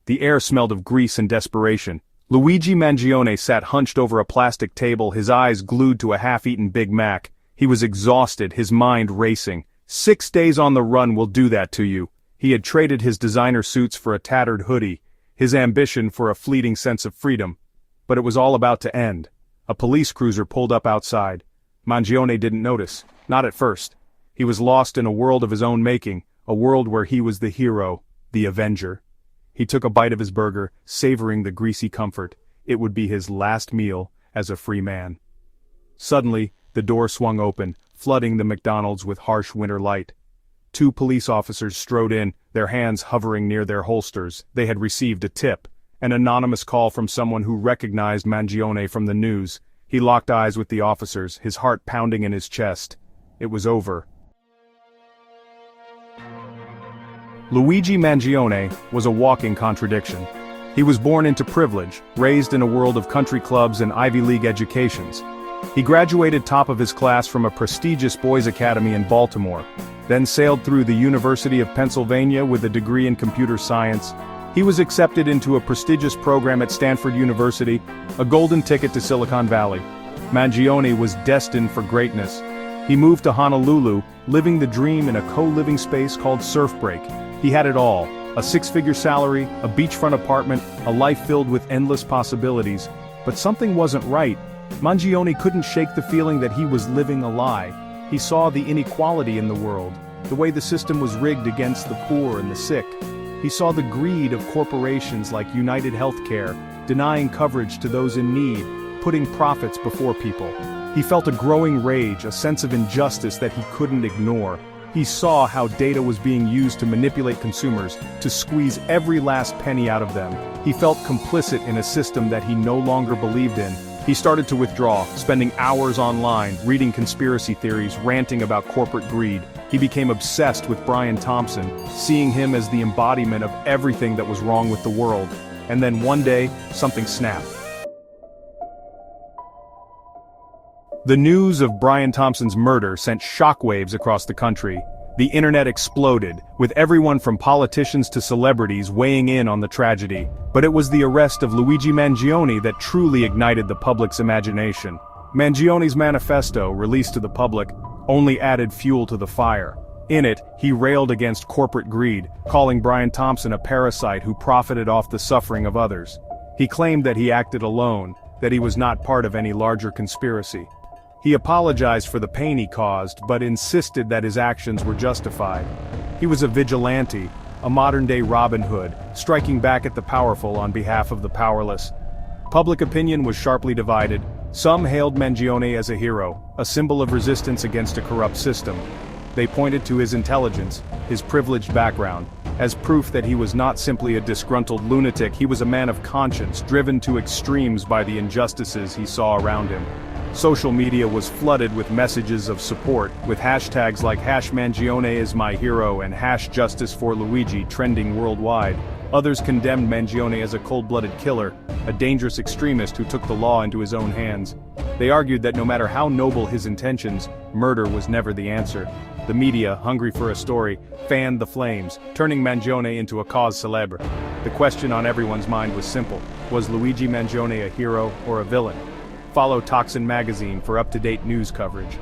The air smelled of grease and desperation. Luigi Mangione sat hunched over a plastic table, his eyes glued to a half-eaten Big Mac. He was exhausted, his mind racing. 6 days on the run will do that to you. He had traded his designer suits for a tattered hoodie, his ambition for a fleeting sense of freedom. But it was all about to end. A police cruiser pulled up outside. Mangione didn't notice, not at first. He was lost in a world of his own making, a world where he was the hero, the avenger. He took a bite of his burger, savoring the greasy comfort. It would be his last meal as a free man. Suddenly, the door swung open, flooding the McDonald's with harsh winter light. 2 police officers strode in, their hands hovering near their holsters. They had received a tip, an anonymous call from someone who recognized Mangione from the news. He locked eyes with the officers, his heart pounding in his chest. It was over. Luigi Mangione was a walking contradiction. He was born into privilege, raised in a world of country clubs and Ivy League educations. He graduated top of his class from a prestigious boys' academy in Baltimore, then sailed through the University of Pennsylvania with a degree in computer science. He was accepted into a prestigious program at Stanford University, a golden ticket to Silicon Valley. Mangione was destined for greatness. He moved to Honolulu, living the dream in a co-living space called Surf Break. He had it all: a 6-figure salary, a beachfront apartment, a life filled with endless possibilities. But something wasn't right. Mangione couldn't shake the feeling that he was living a lie. He saw the inequality in the world, the way the system was rigged against the poor and the sick. He saw the greed of corporations like United Healthcare, denying coverage to those in need, putting profits before people. He felt a growing rage, a sense of injustice that he couldn't ignore. He saw how data was being used to manipulate consumers, to squeeze every last penny out of them. He felt complicit in a system that he no longer believed in. He started to withdraw, spending hours online, reading conspiracy theories, ranting about corporate greed. He became obsessed with Brian Thompson, seeing him as the embodiment of everything that was wrong with the world. And then one day, something snapped. The news of Brian Thompson's murder sent shockwaves across the country. The internet exploded, with everyone from politicians to celebrities weighing in on the tragedy. But it was the arrest of Luigi Mangione that truly ignited the public's imagination. Mangione's manifesto, released to the public, only added fuel to the fire. In it, he railed against corporate greed, calling Brian Thompson a parasite who profited off the suffering of others. He claimed that he acted alone, that he was not part of any larger conspiracy. He apologized for the pain he caused, but insisted that his actions were justified. He was a vigilante, a modern-day Robin Hood, striking back at the powerful on behalf of the powerless. Public opinion was sharply divided. Some hailed Mangione as a hero, a symbol of resistance against a corrupt system. They pointed to his intelligence, his privileged background, as proof that he was not simply a disgruntled lunatic. He was a man of conscience, driven to extremes by the injustices he saw around him. Social media was flooded with messages of support, with hashtags like #Mangione is my hero and #JusticeForLuigi trending worldwide. Others condemned Mangione as a cold-blooded killer, a dangerous extremist who took the law into his own hands. They argued that no matter how noble his intentions, murder was never the answer. The media, hungry for a story, fanned the flames, turning Mangione into a cause célèbre. The question on everyone's mind was simple: was Luigi Mangione a hero or a villain? Follow Toxin Magazine for up-to-date news coverage.